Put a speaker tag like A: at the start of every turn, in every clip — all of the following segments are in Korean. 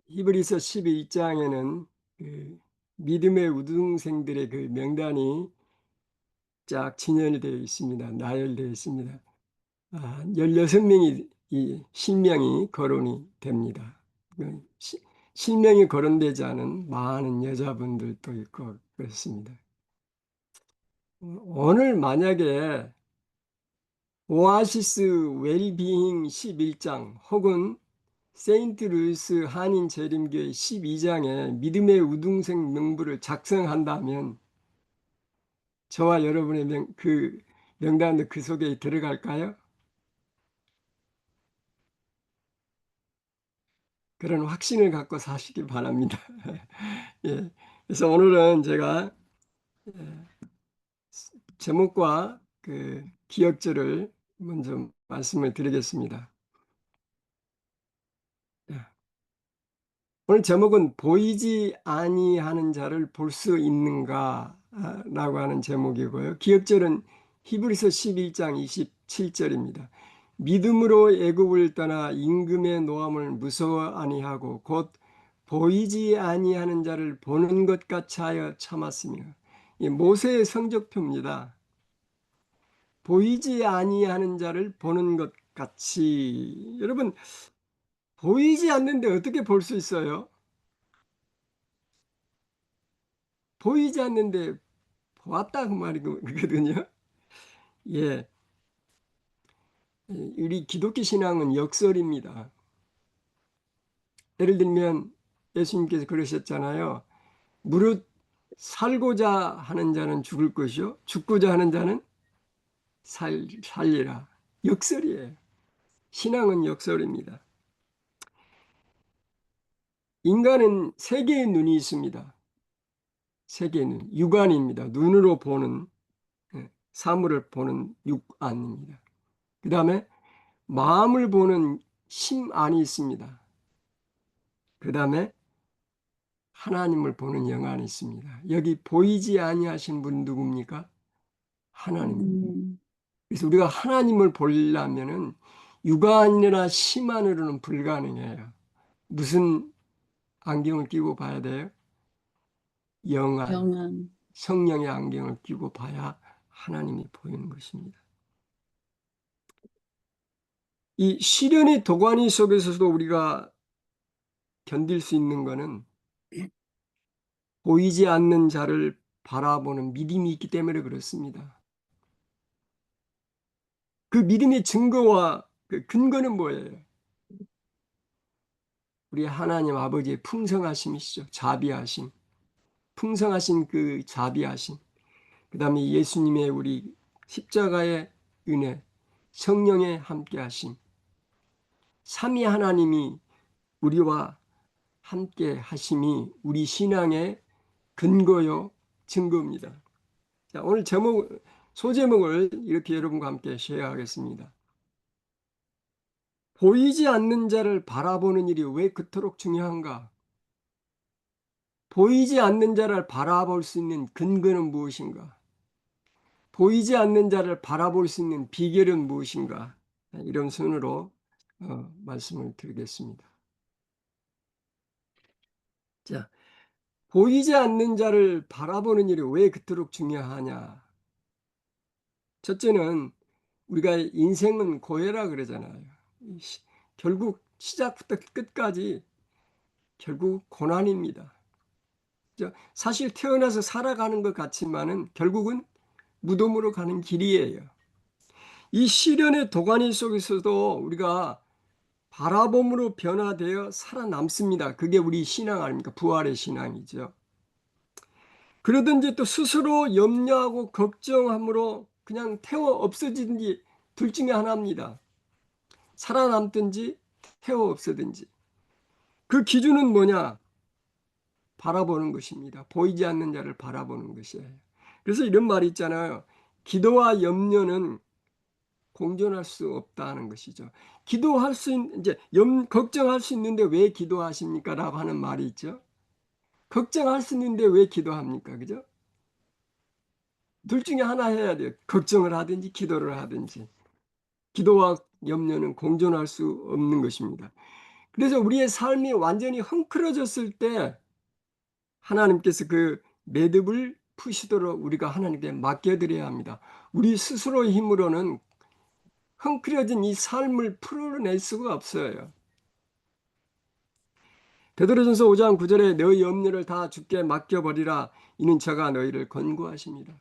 A: 히브리서 11장에는 그 믿음의 우등생들의 그 명단이 쫙 진열이 되어 있습니다. 나열되어 있습니다. 16명이 이 실명이 거론이 됩니다. 실명이 거론되지 않은 많은 여자분들도 있고 그렇습니다. 오늘 만약에 오아시스 웰비잉 11장 혹은 세인트 루이스 한인 재림교회 12장에 믿음의 우등생 명부를 작성한다면 저와 여러분의 명단도 그 속에 들어갈까요? 그런 확신을 갖고 사시기 바랍니다. 예. 그래서 오늘은 제가 제목과 그 기억절을 먼저 말씀을 드리겠습니다. 오늘 제목은 보이지 아니하는 자를 볼 수 있는가 라고 하는 제목이고요. 기억절은 히브리서 11장 27절입니다. 믿음으로 애굽을 떠나 임금의 노함을 무서워 아니하고 곧 보이지 아니하는 자를 보는 것 같이 하여 참았으며, 이 모세의 성적표입니다. 보이지 아니하는 자를 보는 것 같이. 여러분, 보이지 않는데 어떻게 볼 수 있어요? 보이지 않는데 보았다 그 말이거든요. 예, 우리 기독교 신앙은 역설입니다. 예를 들면 예수님께서 그러셨잖아요. 무릇 살고자 하는 자는 죽을 것이요 죽고자 하는 자는 살리라. 역설이에요. 신앙은 역설입니다. 인간은 세 개의 눈이 있습니다. 세 개의 눈, 육안입니다. 눈으로 보는, 사물을 보는 육안입니다. 그 다음에 마음을 보는 심안이 있습니다. 그 다음에 하나님을 보는 영안이 있습니다. 여기 보이지 아니하신 분 누굽니까? 하나님입니다. 그래서 우리가 하나님을 보려면은 육안이나 심안으로는 불가능해요. 무슨 안경을 끼고 봐야 돼요? 영안,
B: 영안.
A: 성령의 안경을 끼고 봐야 하나님이 보이는 것입니다. 이 시련의 도가니 속에서도 우리가 견딜 수 있는 것은 보이지 않는 자를 바라보는 믿음이 있기 때문에 그렇습니다. 그 믿음의 증거와 그 근거는 뭐예요? 우리 하나님 아버지의 풍성하심이시죠. 자비하심. 풍성하신 그 자비하심. 그 다음에 예수님의 우리 십자가의 은혜, 성령의 함께하심. 삼위 하나님이 우리와 함께 하심이 우리 신앙의 근거요, 증거입니다. 자, 오늘 소제목을 이렇게 여러분과 함께 쉐어하겠습니다. 보이지 않는 자를 바라보는 일이 왜 그토록 중요한가? 보이지 않는 자를 바라볼 수 있는 근거는 무엇인가? 보이지 않는 자를 바라볼 수 있는 비결은 무엇인가? 이런 순으로 말씀을 드리겠습니다. 자, 보이지 않는 자를 바라보는 일이 왜 그토록 중요하냐? 첫째는 우리가 인생은 고해라 그러잖아요. 결국 시작부터 끝까지 결국 고난입니다. 사실 태어나서 살아가는 것 같지만은 결국은 무덤으로 가는 길이에요. 이 시련의 도가니 속에서도 우리가 바라봄으로 변화되어 살아남습니다. 그게 우리 신앙 아닙니까? 부활의 신앙이죠. 그러든지 또 스스로 염려하고 걱정함으로 그냥 태워 없어지든지 둘 중에 하나입니다. 살아남든지 태워 없어든지. 그 기준은 뭐냐? 바라보는 것입니다. 보이지 않는 자를 바라보는 것이에요. 그래서 이런 말이 있잖아요. 기도와 염려는 공존할 수 없다는 것이죠. 기도할 수 이제 걱정할 수 있는데 왜 기도하십니까? 라고 하는 말이 있죠. 걱정할 수 있는데 왜 기도합니까? 그죠? 둘 중에 하나 해야 돼요. 걱정을 하든지 기도를 하든지. 기도와 염려는 공존할 수 없는 것입니다. 그래서 우리의 삶이 완전히 헝클어졌을 때 하나님께서 그 매듭을 푸시도록 우리가 하나님께 맡겨드려야 합니다. 우리 스스로의 힘으로는 헝클어진 이 삶을 풀어낼 수가 없어요. 베드로전서 5장 9절에 너희 염려를 다 주께 맡겨버리라. 이는 저가 너희를 권고하십니다.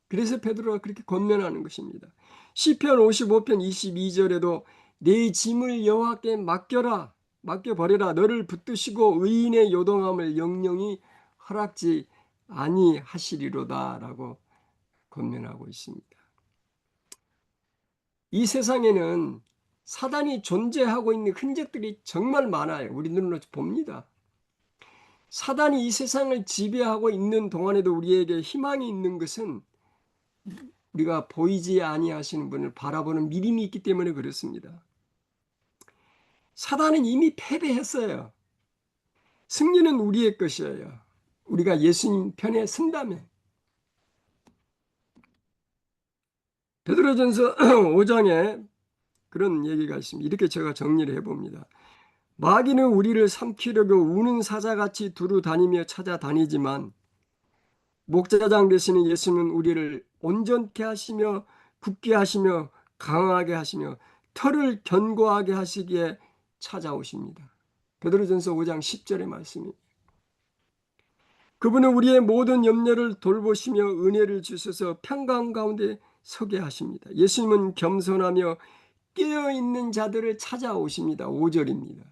A: 그래서 베드로가 그렇게 권면하는 것입니다. 시편 55편 22절에도 내 짐을 여호와께 맡겨라. 맡겨버려라. 너를 붙드시고 의인의 요동함을 영영이 허락지 아니하시리로다 라고 권면하고 있습니다. 이 세상에는 사단이 존재하고 있는 흔적들이 정말 많아요. 우리 눈으로 봅니다. 사단이 이 세상을 지배하고 있는 동안에도 우리에게 희망이 있는 것은 우리가 보이지 아니하시는 분을 바라보는 믿음이 있기 때문에 그렇습니다. 사단은 이미 패배했어요. 승리는 우리의 것이에요. 우리가 예수님 편에 선다면. 베드로전서 5장에 그런 얘기가 있습니다. 이렇게 제가 정리를 해봅니다. 마귀는 우리를 삼키려고 우는 사자같이 두루 다니며 찾아다니지만 목자장 되시는 예수는 우리를 온전케 하시며 굳게 하시며 강하게 하시며 털을 견고하게 하시기에 찾아오십니다. 베드로전서 5장 10절의 말씀입니다. 그분은 우리의 모든 염려를 돌보시며 은혜를 주셔서 평강 가운데 서게 하십니다. 예수님은 겸손하며 깨어있는 자들을 찾아오십니다. 5절입니다.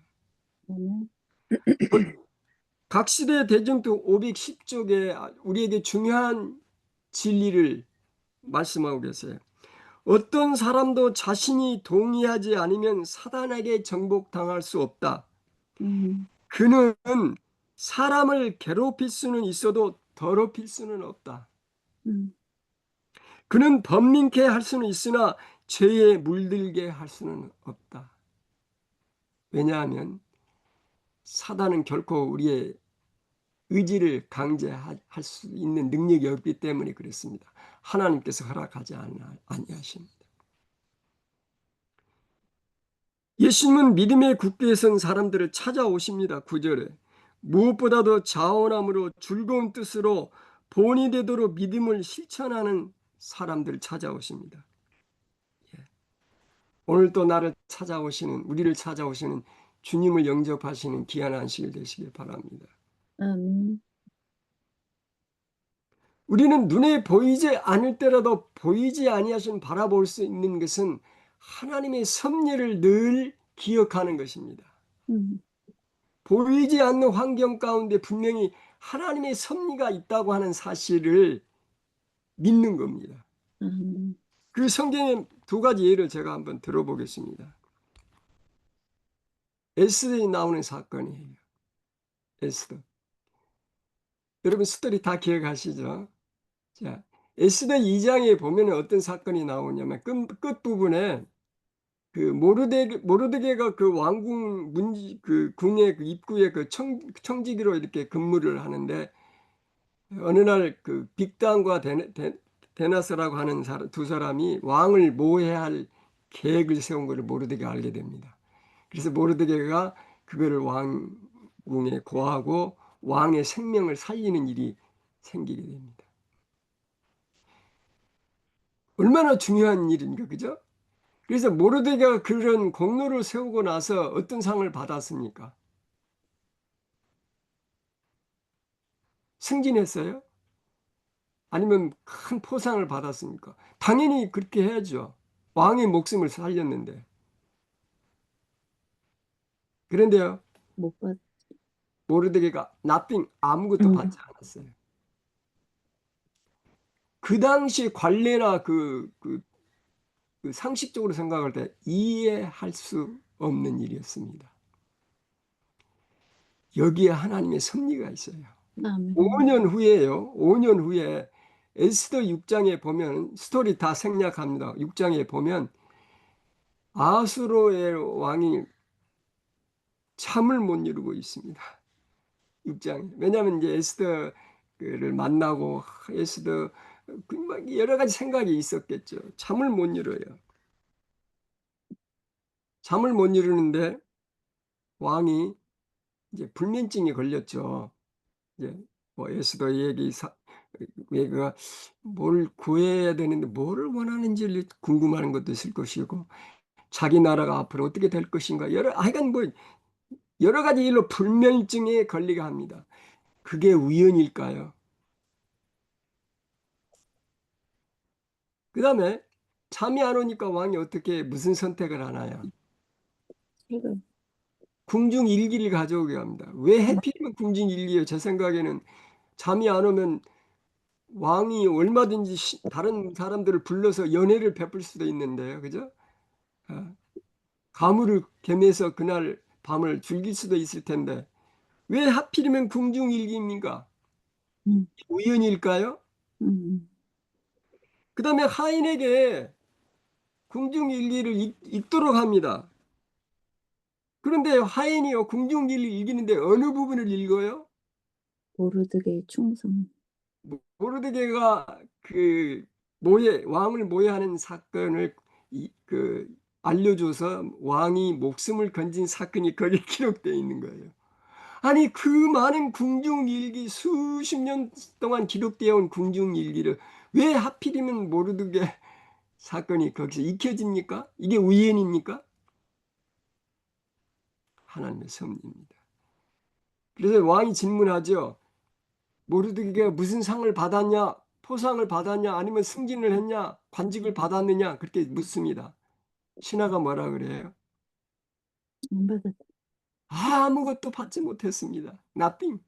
A: 각 시대 대정부 510쪽에 우리에게 중요한 진리를 말씀하고 계세요. 어떤 사람도 자신이 동의하지 않으면 사단에게 정복당할 수 없다. 그는 사람을 괴롭힐 수는 있어도 더럽힐 수는 없다. 그는 번민케 할 수는 있으나 죄에 물들게 할 수는 없다. 왜냐하면 사단은 결코 우리의 의지를 강제할 수 있는 능력이 없기 때문에 그렇습니다. 하나님께서 허락하지 아니하십니다. 예수님은 믿음의 굳게 선 사람들을 찾아오십니다. 9절에 무엇보다도 자원함으로 즐거운 뜻으로 본이 되도록 믿음을 실천하는 사람들을 찾아오십니다. 오늘 또 나를 찾아오시는, 우리를 찾아오시는 주님을 영접하시는 귀한 안식일 되시길 바랍니다. 우리는 눈에 보이지 않을 때라도 보이지 아니하신 바라볼 수 있는 것은 하나님의 섭리를 늘 기억하는 것입니다. 보이지 않는 환경 가운데 분명히 하나님의 섭리가 있다고 하는 사실을 믿는 겁니다. 그 성경의 두 가지 예를 제가 한번 들어보겠습니다. 에스더에 나오는 사건이에요. 에스더. 여러분 스토리 다 기억하시죠? 자, 에스더 2장에 보면 어떤 사건이 나오냐면 끝부분에 그 모르드게가 그 왕궁 그 궁의 그 입구에 그 청지기로 이렇게 근무를 하는데 어느 날 그 빅단과 데나스라고 하는 두 사람이 왕을 모해할 계획을 세운 것을 모르드게가 알게 됩니다. 그래서 모르드게가 그거를 왕궁에 고하고 왕의 생명을 살리는 일이 생기게 됩니다. 얼마나 중요한 일입니까? 그죠? 그래서 모르드게가 그런 공로를 세우고 나서 어떤 상을 받았습니까? 승진했어요? 아니면 큰 포상을 받았습니까? 당연히 그렇게 해야죠. 왕의 목숨을 살렸는데. 그런데요,
B: 못 봤.
A: 모르드게가 nothing, 아무것도 받지 않았어요. 그 당시 관례나 그 상식적으로 생각할 때 이해할 수 없는 일이었습니다. 여기에 하나님의 섭리가 있어요. 5년 후에요. 5년 후에 에스더 6장에 보면 스토리 다 생략합니다. 6장에 보면 아수로의 왕이 잠을 못 이루고 있습니다. 6장. 왜냐하면 이제 에스더를 만나고 에스더 여러 가지 생각이 있었겠죠. 잠을 못 이뤄요. 잠을 못 이루는데 왕이 이제 불면증에 걸렸죠. 이제 뭐 에스더 얘기가 뭘 구해야 되는데 뭐를 원하는지를 궁금한 것도 있을 것이고 자기 나라가 앞으로 어떻게 될 것인가 하여간 뭐 여러 가지 일로 불면증에 걸리게 합니다. 그게 우연일까요? 그 다음에 잠이 안 오니까 왕이 어떻게 무슨 선택을 하나요?
B: 책을.
A: 궁중일기를 가져오게 합니다. 왜 해필이면 궁중일기예요? 제 생각에는 잠이 안 오면 왕이 얼마든지 다른 사람들을 불러서 연회를 베풀 수도 있는데요. 그죠? 아, 가물을 겸해서 그날 밤을 즐길 수도 있을 텐데 왜 하필이면 궁중일기입니까?
B: 음,
A: 우연일까요?
B: 음,
A: 그 다음에 하인에게 궁중일기를 읽도록 합니다. 그런데 하인이요, 궁중일기를 읽는데 어느 부분을 읽어요?
B: 모르드게의 충성.
A: 모르드게가 왕을 모해하는 사건을 알려줘서 왕이 목숨을 건진 사건이 거기에 기록되어 있는 거예요. 아니, 그 많은 궁중일기, 수십 년 동안 기록되어 온 궁중일기를 왜 하필이면 모르드게 사건이 거기서 익혀집니까? 이게 우연입니까? 하나님의 섭리입니다. 그래서 왕이 질문하죠. 모르드게가 무슨 상을 받았냐? 포상을 받았냐? 아니면 승진을 했냐? 관직을 받았느냐? 그렇게 묻습니다. 신하가 뭐라 그래요?
B: 안 받았다.
A: 아무것도 받지 못했습니다. Nothing.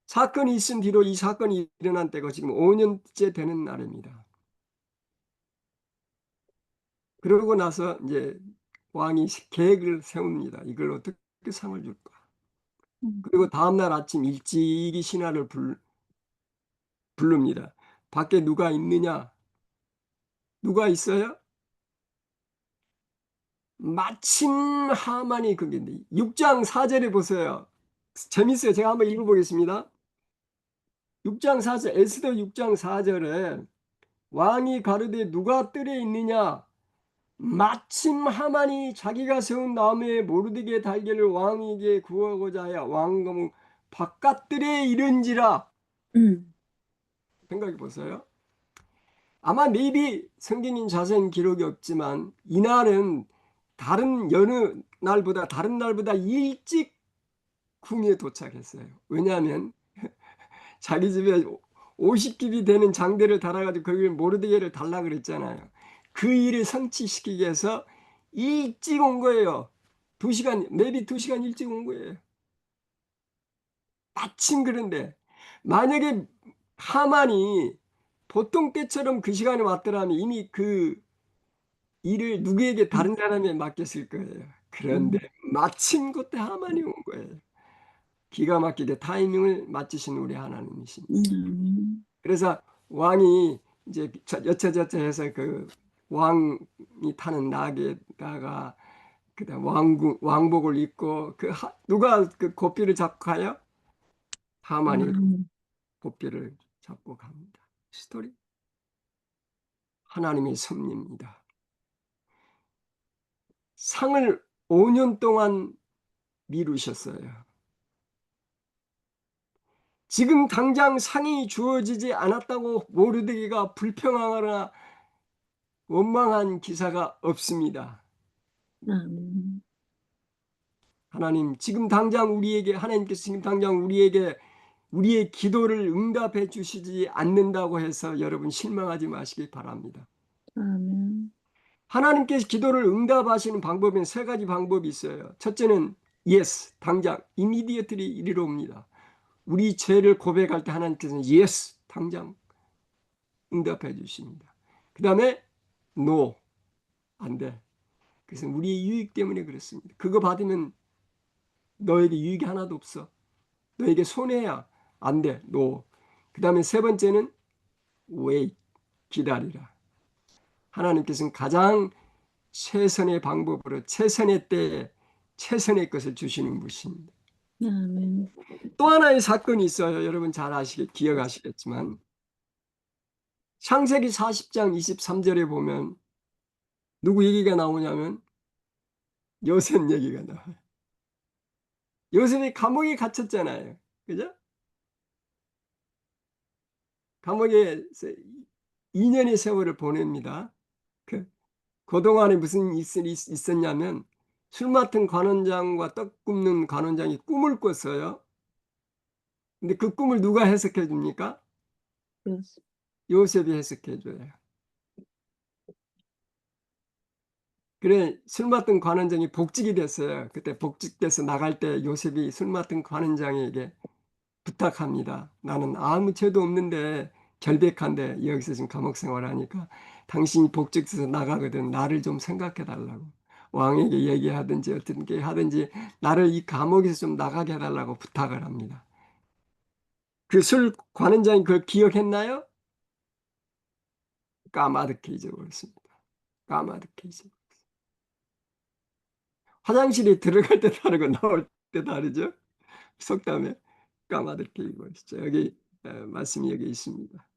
A: 사건이 있은 뒤로 이 사건이 일어난 때가 지금 5년째 되는 날입니다. 그러고 나서 이제 왕이 계획을 세웁니다. 이걸 어떻게 상을 줄까?
B: 음,
A: 그리고 다음날 아침 일찍이 신하를 부릅니다. 밖에 누가 있느냐? 누가 있어요? 마침 하만이 거기인데 6장 4절에 보세요. 재밌어요. 제가 한번 읽어보겠습니다. 6장 4절 에스더 6장 4절에 왕이 가로되 누가 뜰에 있느냐 마침 하만이 자기가 세운 나무에 모르드게 달걀을 왕에게 구하고자 하여 왕궁 바깥들에 이른지라.
B: 음,
A: 생각해 보세요. 아마 maybe 성경인 자세한 기록이 없지만 이날은 다른 날보다 일찍 궁에 도착했어요. 왜냐하면 자기 집에 50집이 되는 장대를 달아가지고 거기를 모르드게를 달라 그랬잖아요. 그 일을 성취시키기 위해서 일찍 온 거예요. 2시간, maybe 2시간 일찍 온 거예요. 마침 그런데 만약에 하만이 보통 때처럼 그 시간에 왔더라면 이미 그 일을 누구에게
B: 음,
A: 다른 사람에 맡겼을 거예요. 그런데
B: 음,
A: 마침 그때 하만이 온 거예요. 기가 막히게 타이밍을 맞추신 우리 하나님이십니다. 그래서 왕이 이제 여차저차 해서 그 왕이 타는 낙에다가 그다음 왕복을 입고 누가 그 고삐를 잡고 가요? 하만이
B: 음,
A: 고삐를 잡고 갑니다. 스토리 하나님의 섭리입니다. 상을 5년 동안 미루셨어요. 지금 당장 상이 주어지지 않았다고 모르드기가 불평하거나 원망한 기사가 없습니다.
B: 아멘.
A: 하나님, 하나님께서 지금 당장 우리의 기도를 응답해 주시지 않는다고 해서 여러분 실망하지 마시기 바랍니다.
B: 아멘.
A: 하나님께서 기도를 응답하시는 방법엔 세 가지 방법이 있어요. 첫째는 yes, 당장, immediately 이리로 옵니다. 우리 죄를 고백할 때 하나님께서는 yes, 당장 응답해 주십니다. 그 다음에 no, 안 돼. 그것은 우리의 유익 때문에 그렇습니다. 그거 받으면 너에게 유익이 하나도 없어. 너에게 손해야. 안 돼. no. 그 다음에 세 번째는 wait, 기다리라. 하나님께서는 가장 최선의 방법으로 최선의 때에 최선의 것을 주시는 분이십니다.
B: 아멘.
A: 또 하나의 사건이 있어요. 여러분 기억하시겠지만 창세기 40장 23절에 보면 누구 얘기가 나오냐면 요셉 얘기가 나와요. 요셉이 감옥에 갇혔잖아요. 그죠? 감옥에서 2년의 세월을 보냅니다. 그동안에 무슨 일이 있었냐면 술 맡은 관원장과 떡 굽는 관원장이 꿈을 꿨어요. 근데 그 꿈을 누가 해석해 줍니까?
B: 그렇습니다.
A: 요셉이 해석해 줘요. 그래 술 맡은 관원장이 복직이 됐어요. 그때 복직돼서 나갈 때 요셉이 술 맡은 관원장에게 부탁합니다. 나는 아무 죄도 없는데 결백한데 여기서 지금 감옥 생활하니까 당신이 복직해서 나가거든 나를 좀 생각해 달라고 왕에게 얘기하든지 어떻게 하든지 나를 이 감옥에서 좀 나가게 해달라고 부탁을 합니다. 그 술 관원장이 그걸 기억했나요? 까마득해 잊어버렸습니다. 까마득해 잊어버렸습니다. 화장실에 들어갈 때 다르고 나올 때 다르죠? 속담에 까마득해 잊어버렸죠. 여기 말씀이 여기 있습니다.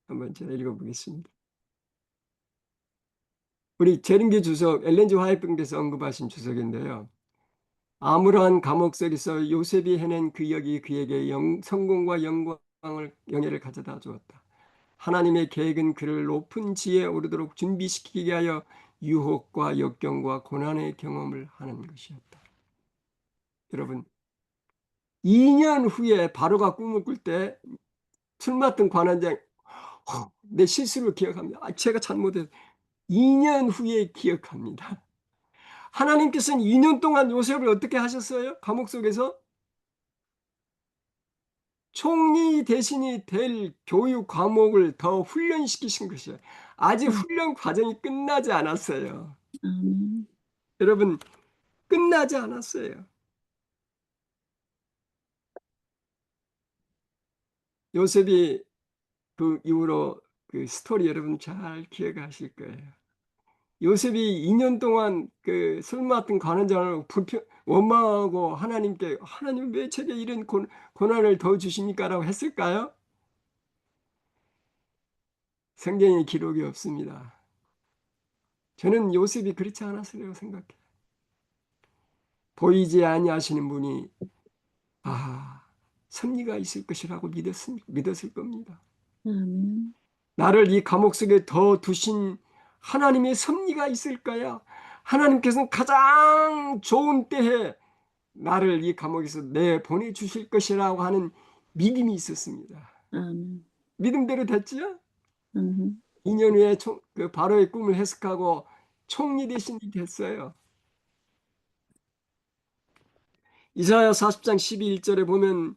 A: 한번 제가 읽어보겠습니다. 우리 재림교 주석 엘렌지 화이트께서 언급하신 주석인데요. 암울한 감옥 속에서 요셉이 해낸 그 역이 그에게 성공과 영예를 가져다 주었다. 하나님의 계획은 그를 높은 지혜에 오르도록 준비시키게 하여 유혹과 역경과 고난의 경험을 하는 것이었다. 여러분, 2년 후에 바로가 꿈을 꿀 때 술 맡은 관원장 내 실수를 기억합니다. 제가 잘못해서 2년 후에 기억합니다. 하나님께서는 2년 동안 요셉을 어떻게 하셨어요? 감옥 속에서 총리 대신이 될 교육 과목을 더 훈련시키신 것이에요. 아직
B: 음,
A: 훈련 과정이 끝나지 않았어요.
B: 아멘.
A: 여러분, 끝나지 않았어요. 요셉이 그 이후로 그 스토리 여러분 잘 기억하실 거예요. 요셉이 2년 동안 그 술 맡은 관원장을 원망하고 하나님께 하나님 왜 제게 이런 고난을 더 주십니까? 라고 했을까요? 성경에 기록이 없습니다. 저는 요셉이 그렇지 않았으리라고 생각해요. 보이지 아니하시는 분이 섭리가 있을 것이라고 믿었을 겁니다.
B: 아멘.
A: 나를 이 감옥 속에 더 두신 하나님의 섭리가 있을 거야. 하나님께서는 가장 좋은 때에 나를 이 감옥에서 내보내주실 것이라고 하는 믿음이 있었습니다.
B: 아멘.
A: 믿음대로 됐지요?
B: 음,
A: 2년 후에 그 바로의 꿈을 해석하고 총리 대신이 됐어요. 이사야 40장 12절에 보면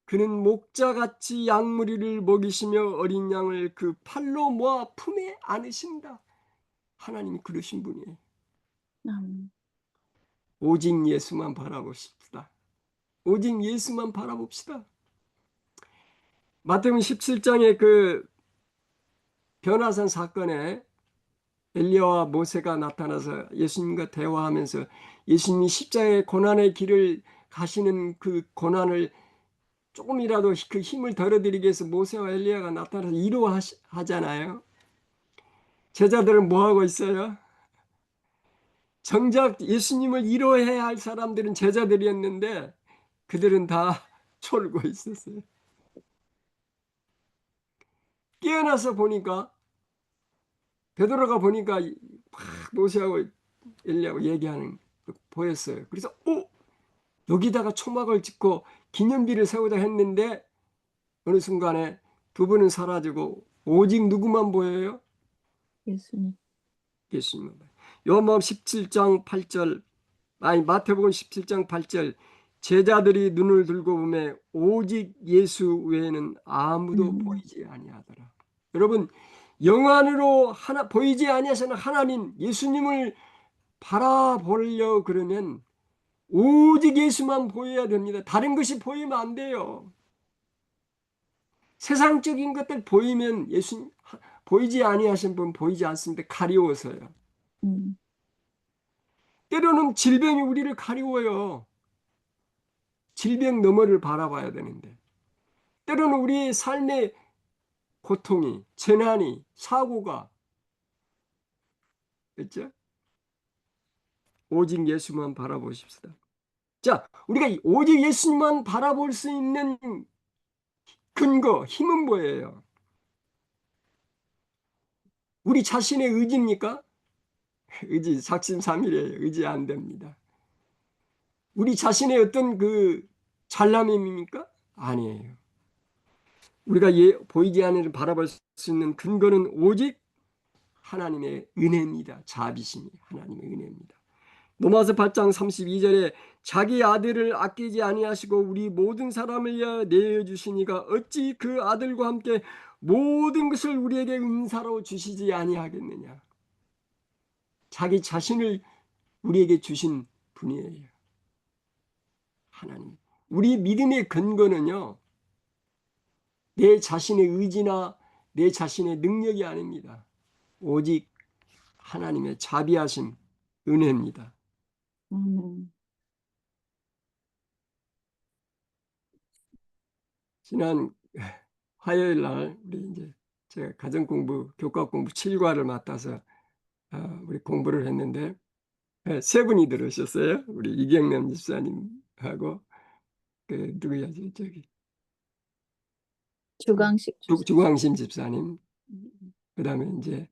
A: 그는 목자같이 양무리를 먹이시며 어린 양을 그 팔로 모아 품에 안으신다. 하나님이 그러신 분이에요.
B: 아멘.
A: 오직 예수만 바라봅시다. 오직 예수만 바라봅시다. 마태복음 17장의 그 변화산 사건에 엘리야와 모세가 나타나서 예수님과 대화하면서 예수님이 십자가의 고난의 길을 가시는 그 고난을 조금이라도 그 힘을 덜어드리기 위해서 모세와 엘리야가 나타나서 이루하잖아요. 제자들은 뭐 하고 있어요? 정작 예수님을 이루어야 할 사람들은 제자들이었는데 그들은 다 졸고 있었어요. 깨어나서 보니까 베드로가 보니까 막 모세하고 엘리야하고 얘기하는 거 보였어요. 그래서 여기다가 초막을 짓고 기념비를 세우자 했는데 어느 순간에 두 분은 사라지고 오직 누구만 보여요?
B: 예수님.
A: 예수님만 보여요. 요한복음 17장 8절 마태복음 17장 8절 제자들이 눈을 들고 보매 오직 예수 외에는 아무도
B: 음,
A: 보이지 아니하더라. 여러분 영안으로 보이지 아니하시는 하나님 예수님을 바라보려 그러면 오직 예수만 보여야 됩니다. 다른 것이 보이면 안 돼요. 세상적인 것들 보이면 예수 보이지 아니하신 분 보이지 않습니다. 가리워서요.
B: 음,
A: 때로는 질병이 우리를 가리워요. 질병 너머를 바라봐야 되는데 때로는 우리의 삶의 고통이 재난이 사고가 그렇죠? 오직 예수만 바라보십시다. 자, 우리가 오직 예수님만 바라볼 수 있는 근거, 힘은 뭐예요? 우리 자신의 의지입니까? 의지, 작심삼일이에요. 의지 안 됩니다. 우리 자신의 어떤 그 잘남임입니까? 아니에요. 우리가 보이지 않는 바라볼 수 있는 근거는 오직 하나님의 은혜입니다. 자비심이 하나님의 은혜입니다. 로마서 8장 32절에 자기 아들을 아끼지 아니하시고 우리 모든 사람을 위하여 내어 주시니가 어찌 그 아들과 함께 모든 것을 우리에게 은사로 주시지 아니하겠느냐. 자기 자신을 우리에게 주신 분이에요. 하나님. 우리 믿음의 근거는요. 내 자신의 의지나 내 자신의 능력이 아닙니다. 오직 하나님의 자비하심, 은혜입니다.
B: 아멘.
A: 지난 화요일 날 우리 이제 제가 가정 공부, 교과 공부 7과를 맡아서 우리 공부를 했는데 세 분이 들으셨어요. 우리 이경남 집사님하고 그 누구야 저기
B: 주강식 주사.
A: 주광심 집사님, 그다음에 이제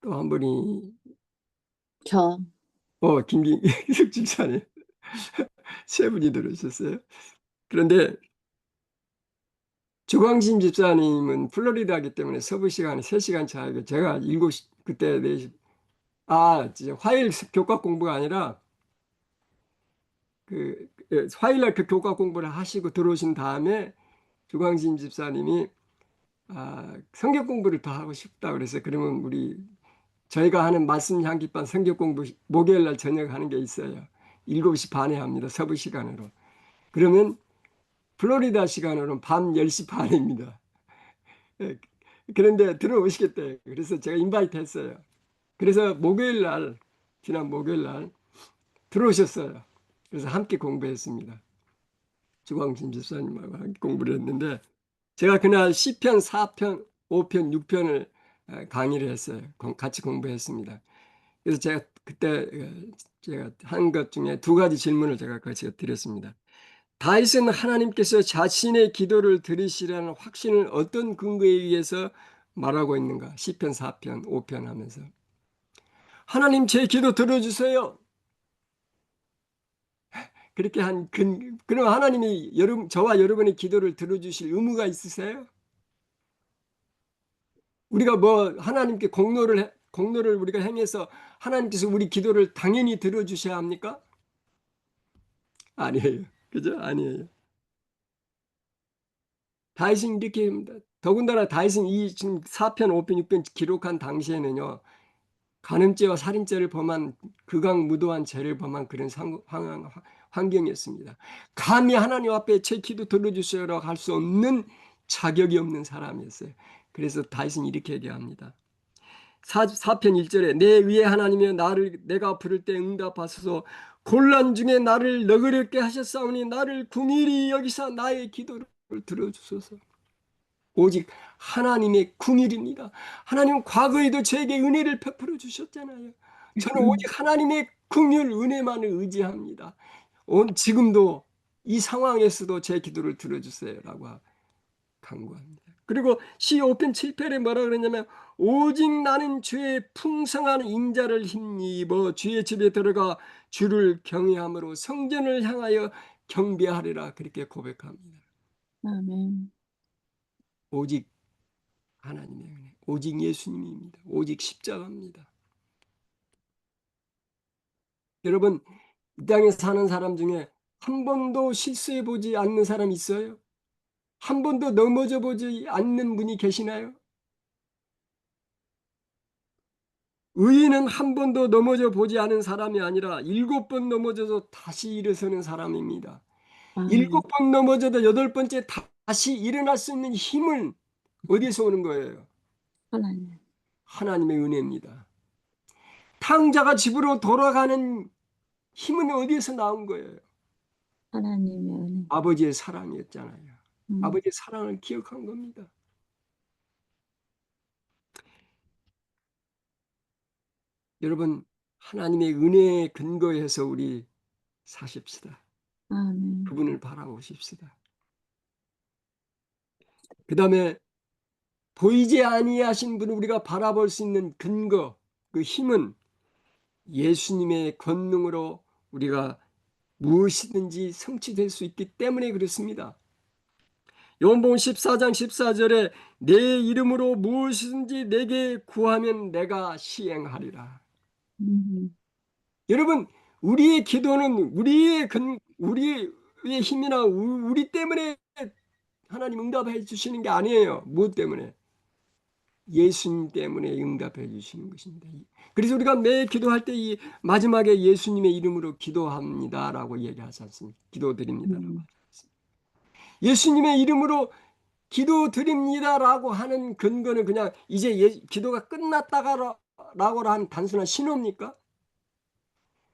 A: 또 한 분이
B: 저.
A: 김기숙 집사님 세 분이 들으셨어요. 그런데 주광심 집사님은 플로리다이기 때문에 서부 시간이 3시간 차이고 제가 7시 그때 4시 진짜 화요일 교과 공부가 아니라 화요일 날 그 교과 공부를 하시고 들어오신 다음에 주광심 집사님이 성경 공부를 더 하고 싶다 그래서 그러면 저희가 하는 말씀 향기반 성경 공부 목요일 날 저녁 하는 게 있어요. 7시 반에 합니다. 서부 시간으로. 그러면 플로리다 시간으로는 밤 10시 반입니다. 예, 그런데 들어오시겠대요. 그래서 제가 인바이트 했어요. 그래서 지난 목요일 날 들어오셨어요. 그래서 함께 공부했습니다. 주광진 집사님하고 함께 공부를 했는데 제가 그날 시편 4편, 5편, 6편을 강의를 했어요. 같이 공부했습니다. 그래서 제가 그때 제가 한 것 중에 두 가지 질문을 제가 같이 드렸습니다. 다윗은 하나님께서 자신의 기도를 들으시라는 확신을 어떤 근거에 의해서 말하고 있는가? 시편 4편, 5편 하면서 하나님 제 기도 들어주세요. 그렇게 그럼 하나님이 저와 여러분의 기도를 들어주실 의무가 있으세요? 우리가 하나님께 공로를 우리가 행해서 하나님께서 우리 기도를 당연히 들어주셔야 합니까? 아니에요. 그죠? 아니에요. 다윗은 이렇게 합니다. 더군다나 다윗은 이 지금 4편, 5편, 6편 기록한 당시에는요. 간음죄와 살인죄를 범한 극악무도한 죄를 범한 그런 환경이었습니다. 감히 하나님 앞에 제 기도 들어주세요라고 할 수 없는 자격이 없는 사람이었어요. 그래서 다윗은 이렇게 얘기합니다. 4편 1절에 내 위에 하나님이여 내가 부를 때 응답하소서 곤란 중에 나를 너그럽게 하셨사오니 나를 긍휼히 여기사 나의 기도를 들어주소서. 오직 하나님의 긍휼입니다. 하나님은 과거에도 저에게 은혜를 베풀어 주셨잖아요. 저는 오직 하나님의 긍휼 은혜만을 의지합니다. 지금도 이 상황에서도 제 기도를 들어주세요라고 간구합니다. 그리고 시 5편 7편에 뭐라 그러냐면 오직 나는 주의 풍성한 인자를 힘입어 주의 집에 들어가 주를 경외함으로 성전을 향하여 경배하리라 그렇게 고백합니다.
B: 아멘.
A: 오직 하나님의 은혜, 오직 예수님입니다. 오직 십자가입니다. 여러분, 이 땅에 사는 사람 중에 한 번도 실수해 보지 않는 사람 있어요? 한 번도 넘어져 보지 않는 분이 계시나요? 의인은 한 번도 넘어져 보지 않은 사람이 아니라 7번 넘어져서 다시 일어서는 사람입니다.
B: 아멘.
A: 7번 넘어져도 8번째 다시 일어날 수 있는 힘은 어디서 오는 거예요?
B: 하나님.
A: 하나님의 은혜입니다. 탕자가 집으로 돌아가는 힘은 어디에서 나온 거예요?
B: 하나님의 은혜.
A: 아버지의 사랑이었잖아요.
B: 음.
A: 아버지의 사랑을 기억한 겁니다. 여러분, 하나님의 은혜에 근거해서 우리 사십시다.
B: 아멘.
A: 그분을 바라보십시다. 그 다음에 보이지 아니하신 분을 우리가 바라볼 수 있는 근거, 그 힘은 예수님의 권능으로 우리가 무엇이든지 성취될 수 있기 때문에 그렇습니다. 요한복음 14장 14절에 내 이름으로 무엇이든지 내게 구하면 내가 시행하리라.
B: 음,
A: 여러분, 우리의 기도는 우리의 힘이나 우리 때문에 하나님 응답해 주시는 게 아니에요. 무엇 때문에? 예수님 때문에 응답해 주시는 것입니다. 그래서 우리가 매 기도할 때 이 마지막에 예수님의 이름으로 기도합니다라고 얘기하지 않습니까? 기도드립니다라고
B: 음,
A: 하지 않습니까? 예수님의 이름으로 기도드립니다라고 하는 근거는 그냥 이제 기도가 끝났다라고 한 단순한 신호입니까?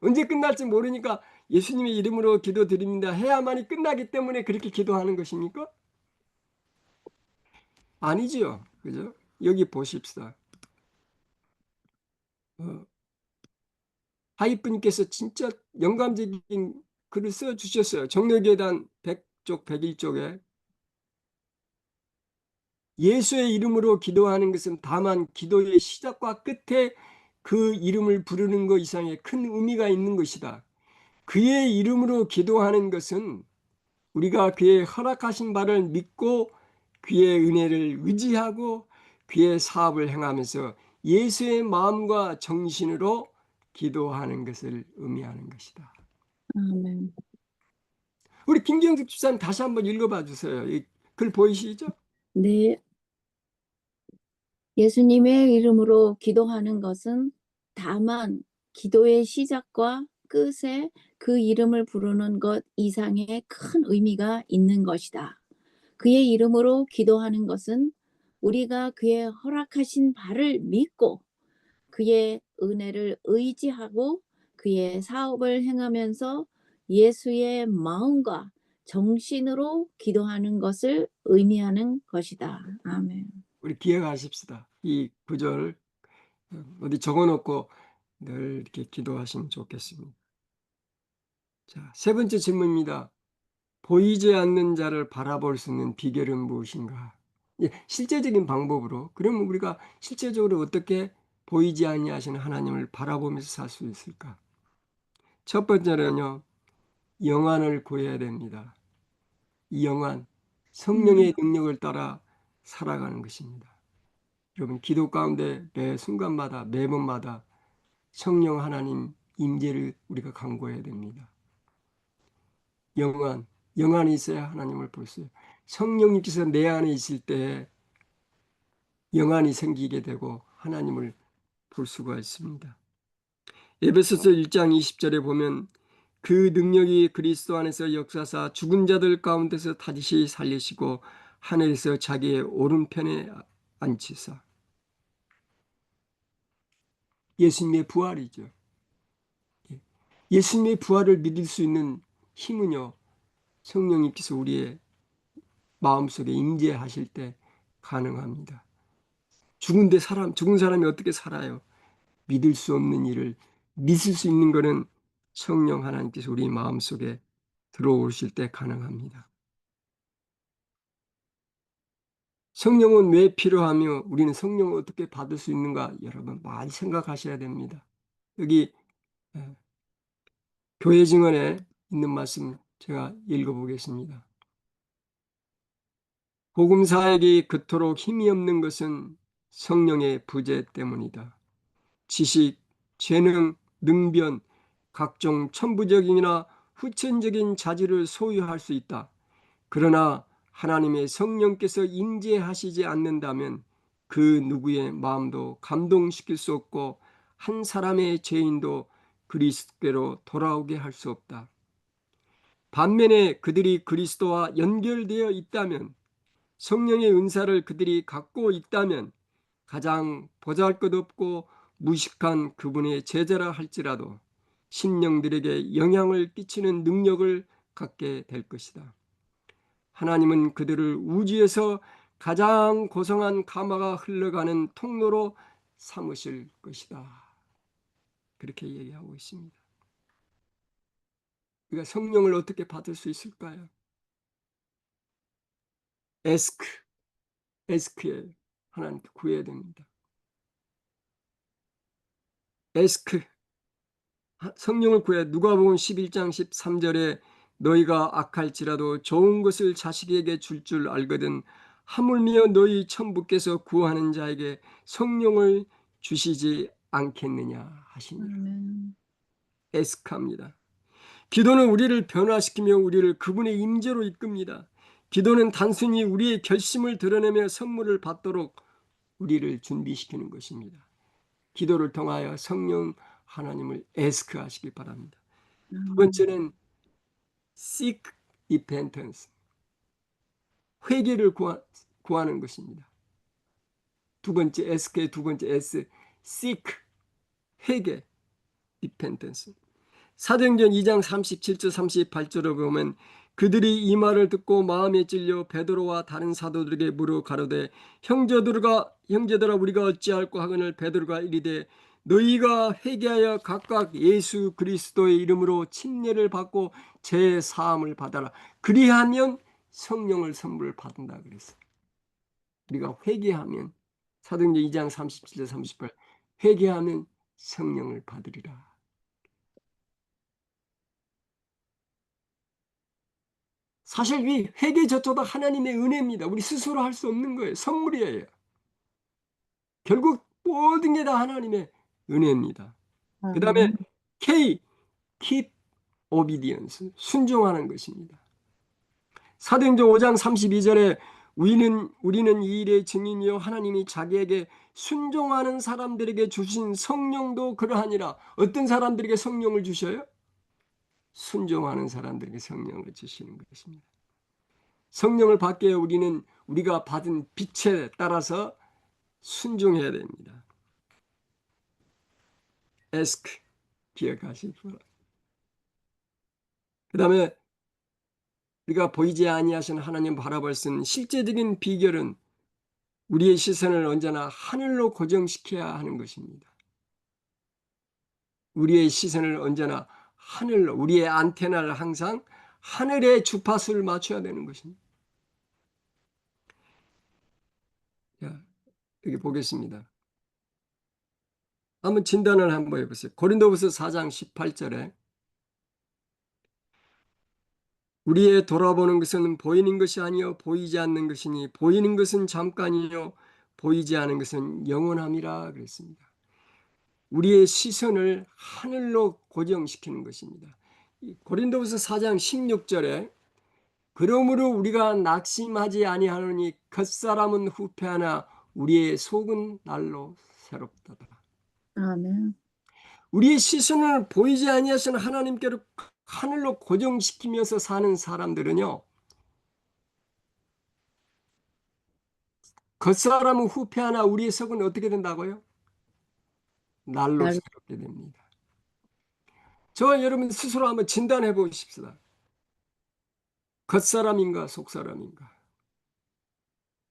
A: 언제 끝날지 모르니까 예수님의 이름으로 기도드립니다 해야만이 끝나기 때문에 그렇게 기도하는 것입니까? 아니지요. 그죠? 여기 보십시다. 어, 하이프님께서 진짜 영감적인 글을 써주셨어요. 정력예단 100쪽, 101쪽에 예수의 이름으로 기도하는 것은 다만 기도의 시작과 끝에 그 이름을 부르는 것 이상의 큰 의미가 있는 것이다. 그의 이름으로 기도하는 것은 우리가 그의 허락하신 바를 믿고 그의 은혜를 의지하고 그의 사업을 행하면서 예수의 마음과 정신으로 기도하는 것을 의미하는 것이다.
B: 아멘.
A: 우리 김경숙 집사님 다시 한번 읽어봐 주세요. 이 글 보이시죠?
B: 네, 예수님의 이름으로 기도하는 것은 다만 기도의 시작과 끝에 그 이름을 부르는 것 이상의 큰 의미가 있는 것이다. 그의 이름으로 기도하는 것은 우리가 그의 허락하신 바를 믿고 그의 은혜를 의지하고 그의 사업을 행하면서 예수의 마음과 정신으로 기도하는 것을 의미하는 것이다. 아멘.
A: 우리 기억하십시다. 이 구절 어디 적어놓고 늘 이렇게 기도하시면 좋겠습니다. 자, 세 번째 질문입니다. 보이지 않는 자를 바라볼 수 있는 비결은 무엇인가? 예, 실제적인 방법으로. 그러면 우리가 실제적으로 어떻게 보이지 아니하시는 하나님을 바라보면서 살 수 있을까? 첫 번째는요, 영안을 구해야 됩니다. 이 영안, 성령의 능력을 따라 살아가는 것입니다. 여러분, 기도 가운데 매 순간마다, 매번마다 성령 하나님 임재를 우리가 간구해야 됩니다. 영안이 있어야 하나님을 볼 수 있어요. 성령님께서 내 안에 있을 때 영안이 생기게 되고 하나님을 볼 수가 있습니다. 에베소서 1장 20절에 보면 그 능력이 그리스도 안에서 역사사 죽은 자들 가운데서 다시 살리시고 하늘에서 자기의 오른편에 앉히사. 예수님의 부활이죠. 예수님의 부활을 믿을 수 있는 힘은요, 성령님께서 우리의 마음속에 임재하실 때 가능합니다. 죽은 사람이 어떻게 살아요? 믿을 수 없는 일을 믿을 수 있는 것은 성령 하나님께서 우리 마음속에 들어오실 때 가능합니다. 성령은 왜 필요하며 우리는 성령을 어떻게 받을 수 있는가? 여러분 많이 생각하셔야 됩니다. 여기 교회 증언에 있는 말씀 제가 읽어보겠습니다. 복음 사역이 그토록 힘이 없는 것은 성령의 부재 때문이다. 지식, 재능, 능변, 각종 천부적이나 후천적인 자질을 소유할 수 있다. 그러나 하나님의 성령께서 임재하시지 않는다면 그 누구의 마음도 감동시킬 수 없고 한 사람의 죄인도 그리스도께로 돌아오게 할 수 없다. 반면에 그들이 그리스도와 연결되어 있다면 성령의 은사를 그들이 갖고 있다면 가장 보잘것없고 무식한 그분의 제자라 할지라도 심령들에게 영향을 끼치는 능력을 갖게 될 것이다. 하나님은 그들을 우주에서 가장 고성한 가마가 흘러가는 통로로 삼으실 것이다. 그렇게 얘기하고 있습니다. 우리가 성령을 어떻게 받을 수 있을까요? 에스크, 에스크에 하나님께 구해야 됩니다. 에스크, 성령을 구해. 누가복음 11장 13절에 너희가 악할지라도 좋은 것을 자식에게 줄 알거든 하물며 너희 천부께서 구하는 자에게 성령을 주시지 않겠느냐 하시니라.
B: 아멘.
A: 에스크합니다. 기도는 우리를 변화시키며 우리를 그분의 임재로 이끕니다. 기도는 단순히 우리의 결심을 드러내며 선물을 받도록 우리를 준비시키는 것입니다. 기도를 통하여 성령 하나님을 에스크하시기 바랍니다. 두 번째는 seek repentance, 회개를 구하는 것입니다. 두 번째 에스크의 두 번째 S, seek, 회개, repentance. 사도행전 2장 37절 38절을 보면 그들이 이 말을 듣고 마음에 찔려 베드로와 다른 사도들에게 물어 가로되 형제들아 우리가 어찌할꼬 하거늘 베드로가 이르되 너희가 회개하여 각각 예수 그리스도의 이름으로 침례를 받고 제 사함을 받아라. 그리하면 성령을 선물을 받는다 그랬어요. 우리가 회개하면 사도행전 2장 37절 38 회개하면 성령을 받으리라. 사실 이 회개조차도 하나님의 은혜입니다. 우리 스스로 할 수 없는 거예요. 선물이에요. 결국 모든 게 다 하나님의 은혜입니다. 그 다음에
B: 아멘.
A: K, keep obedience, 순종하는 것입니다. 사도행전 5장 32절에 우리는 이 일의 증인이요 하나님이 자기에게 순종하는 사람들에게 주신 성령도 그러하니라. 어떤 사람들에게 성령을 주셔요? 순종하는 사람들에게 성령을 주시는 것입니다. 성령을 받기 위해 우리는 우리가 받은 빛에 따라서 순종해야 됩니다. ask, 기억하시기 바랍니다. 그 다음에 우리가 보이지 아니하신 하나님 바라볼 수 있는 실제적인 비결은 우리의 시선을 언제나 하늘로 고정시켜야 하는 것입니다. 우리의 시선을 언제나 하늘로, 우리의 안테나를 항상 하늘의 주파수를 맞춰야 되는 것입니다. 자, 여기 보겠습니다. 한번 진단을 한번 해보세요. 고린도후서 4장 18절에 우리의 돌아보는 것은 보이는 것이 아니요 보이지 않는 것이니 보이는 것은 잠깐이요 보이지 않는 것은 영원함이라 그랬습니다. 우리의 시선을 하늘로 고정시키는 것입니다. 고린도후서 4장 16절에 그러므로 우리가 낙심하지 아니하노니 겉사람은 후패하나 우리의 속은 날로 새롭다더라.
B: 아멘.
A: 우리의 시선을 보이지 아니하시는 하나님께로 하늘로 고정시키면서 사는 사람들은요, 겉사람은 후패하나 우리의 속은 어떻게 된다고요? 날로
B: 날,
A: 새롭게 됩니다. 저와 여러분 스스로 한번 진단해 보십시다. 겉사람인가 속사람인가?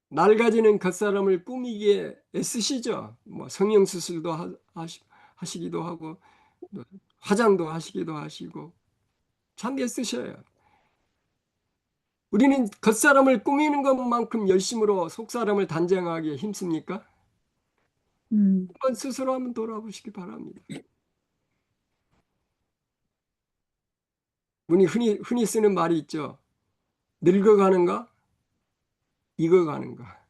A: 낡아지는 겉사람을 꾸미기에 애쓰시죠. 뭐 성형수술도 하시기도 하고 또 화장도 하시기도 하시고 참 애쓰셔요. 우리는 겉사람을 꾸미는 것만큼 열심으로 속사람을 단정하기에 힘씁니까?
B: 음,
A: 한번 스스로 한번 돌아보시기 바랍니다. 우리 흔히 쓰는 말이 있죠. 늙어가는가? 익어가는가?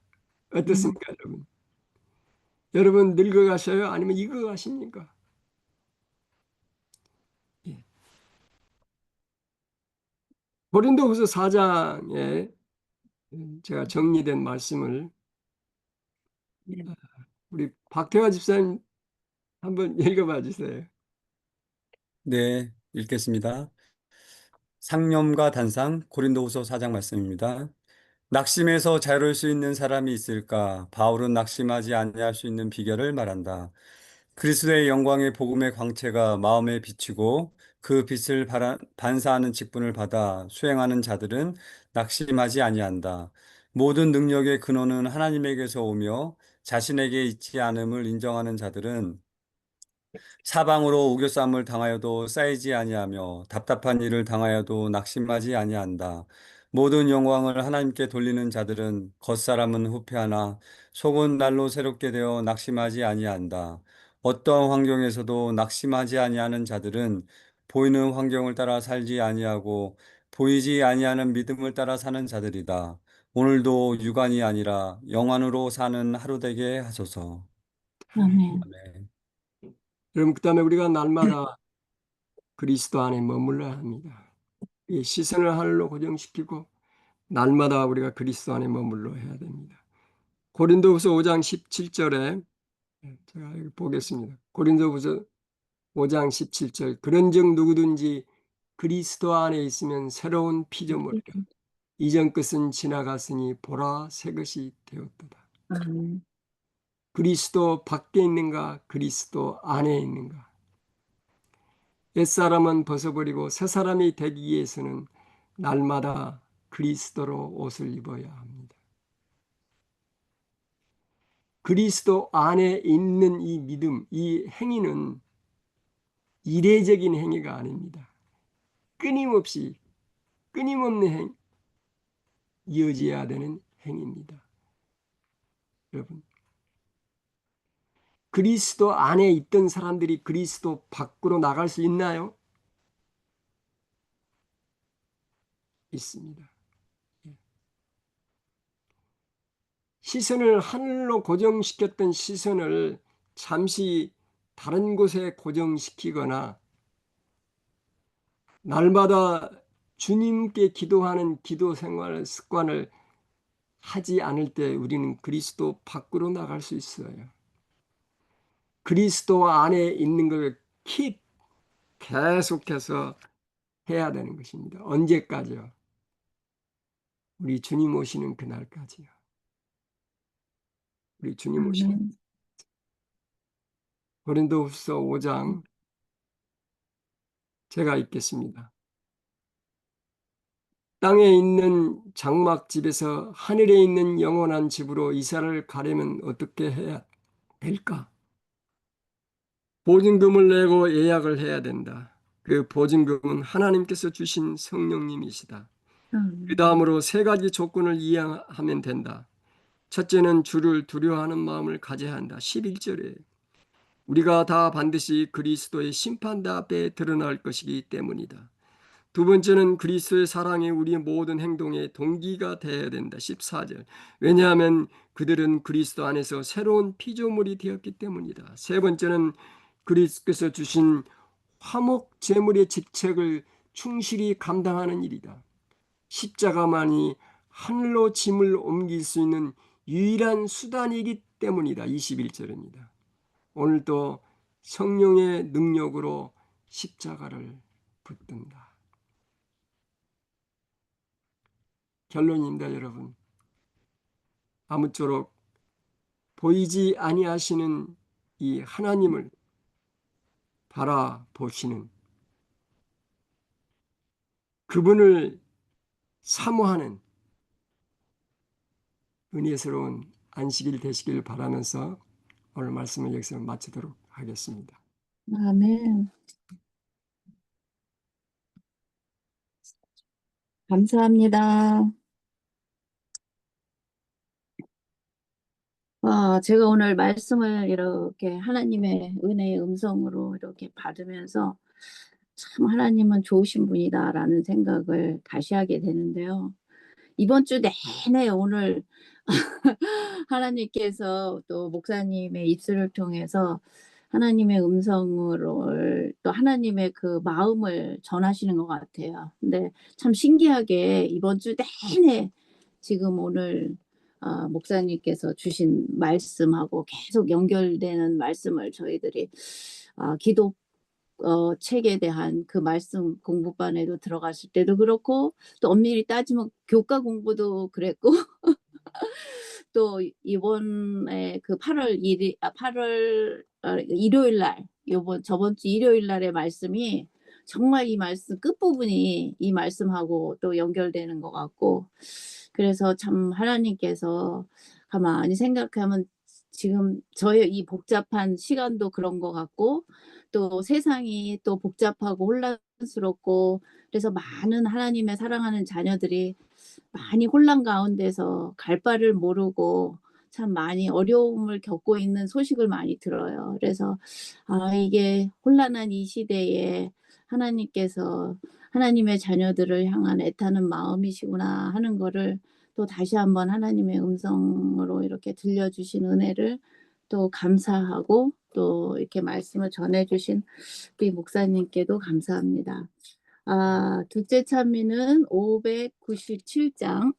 B: 음,
A: 어떻습니까, 여러분? 여러분 늙어가셔요? 아니면 익어가십니까? 예. 고린도후서 4장에 제가 정리된 말씀을
B: 네.
A: 우리 박태화 집사님 한번 읽어봐 주세요.
C: 네, 읽겠습니다. 상념과 단상 고린도후서 4장 말씀입니다. 낙심에서 자유로울 수 있는 사람이 있을까? 바울은 낙심하지 아니할 수 있는 비결을 말한다. 그리스도의 영광의 복음의 광채가 마음에 비치고 그 빛을 반사하는 직분을 받아 수행하는 자들은 낙심하지 아니한다. 모든 능력의 근원은 하나님에게서 오며 자신에게 있지 않음을 인정하는 자들은 사방으로 우겨쌈을 당하여도 쌓이지 아니하며 답답한 일을 당하여도 낙심하지 아니한다. 모든 영광을 하나님께 돌리는 자들은 겉사람은 후패하나 속은 날로 새롭게 되어 낙심하지 아니한다. 어떠한 환경에서도 낙심하지 아니하는 자들은 보이는 환경을 따라 살지 아니하고 보이지 아니하는 믿음을 따라 사는 자들이다. 오늘도 육안이 아니라 영안으로 사는 하루 되게 하소서.
B: 아멘.
C: 아멘.
A: 여러분, 그다음에 우리가 날마다 그리스도 안에 머물러야 합니다. 이 시선을 하늘로 고정시키고 날마다 우리가 그리스도 안에 머물러 해야 됩니다. 고린도후서 5장 17절에 제가 여기 보겠습니다. 고린도후서 5장 17절, 그런즉 누구든지 그리스도 안에 있으면 새로운 피조물이라. 이전 것은 지나갔으니 보라 새 것이 되었도다.
B: 아멘.
A: 그리스도 밖에 있는가 그리스도 안에 있는가. 옛사람은 벗어버리고 새 사람이 되기 위해서는 날마다 그리스도로 옷을 입어야 합니다. 그리스도 안에 있는 이 믿음, 이 행위는 이례적인 행위가 아닙니다. 끊임없는 이어져야 되는 행위입니다. 여러분, 그리스도 안에 있던 사람들이 그리스도 밖으로 나갈 수 있나요? 있습니다. 시선을 하늘로 고정시켰던 시선을 잠시 다른 곳에 고정시키거나 날마다 주님께 기도하는 기도 생활 습관을 하지 않을 때 우리는 그리스도 밖으로 나갈 수 있어요. 그리스도 안에 있는 걸 계속해서 해야 되는 것입니다. 언제까지요? 우리 주님 오시는 그날까지요. 우리 주님 오시는
B: 아멘.
A: 고린도후서 5장 제가 읽겠습니다. 땅에 있는 장막집에서 하늘에 있는 영원한 집으로 이사를 가려면 어떻게 해야 될까? 보증금을 내고 예약을 해야 된다. 그 보증금은 하나님께서 주신 성령님이시다. 그
B: 아멘.
A: 다음으로 세 가지 조건을 이행하면 된다. 첫째는 주를 두려워하는 마음을 가져야 한다. 11절에 우리가 다 반드시 그리스도의 심판대 앞에 드러날 것이기 때문이다. 두 번째는 그리스도의 사랑이 우리의 모든 행동의 동기가 되어야 된다. 14절. 왜냐하면 그들은 그리스도 안에서 새로운 피조물이 되었기 때문이다. 세 번째는 그리스도께서 주신 화목 제물의 직책을 충실히 감당하는 일이다. 십자가만이 하늘로 짐을 옮길 수 있는 유일한 수단이기 때문이다. 21절입니다. 오늘도 성령의 능력으로 십자가를 붙든다. 결론입니다, 여러분. 아무쪼록 보이지 아니하시는 이 하나님을 바라보시는 그분을 사모하는 은혜스러운 안식일 되시길 바라면서 오늘 말씀을 여기서 마치도록 하겠습니다.
B: 아멘. 감사합니다. 제가 오늘 말씀을 이렇게 하나님의 은혜의 음성으로 이렇게 받으면서 참 하나님은 좋으신 분이다라는 생각을 다시 하게 되는데요. 이번 주 내내 오늘 하나님께서 또 목사님의 입술을 통해서 하나님의 음성으로 또 하나님의 그 마음을 전하시는 것 같아요. 근데 참 신기하게 이번 주 내내 지금 오늘 목사님께서 주신 말씀하고 계속 연결되는 말씀을 저희들이 기도 책에 대한 그 말씀 공부반에도 들어갔을 때도 그렇고 또 엄밀히 따지면 교과 공부도 그랬고 또 이번에 그 8월 일요일 날 저번 주 일요일 날의 말씀이 정말 이 말씀 끝부분이 이 말씀하고 또 연결되는 것 같고 그래서 참 하나님께서 가만히 생각하면 지금 저의 이 복잡한 시간도 그런 것 같고 또 세상이 또 복잡하고 혼란스럽고 그래서 많은 하나님의 사랑하는 자녀들이 많이 혼란 가운데서 갈 바를 모르고 참 많이 어려움을 겪고 있는 소식을 많이 들어요. 그래서 이게 혼란한 이 시대에 하나님께서 하나님의 자녀들을 향한 애타는 마음이시구나 하는 거를 또 다시 한번 하나님의 음성으로 이렇게 들려주신 은혜를 또 감사하고 또 이렇게 말씀을 전해주신 우리 목사님께도 감사합니다. 둘째 찬미는 597장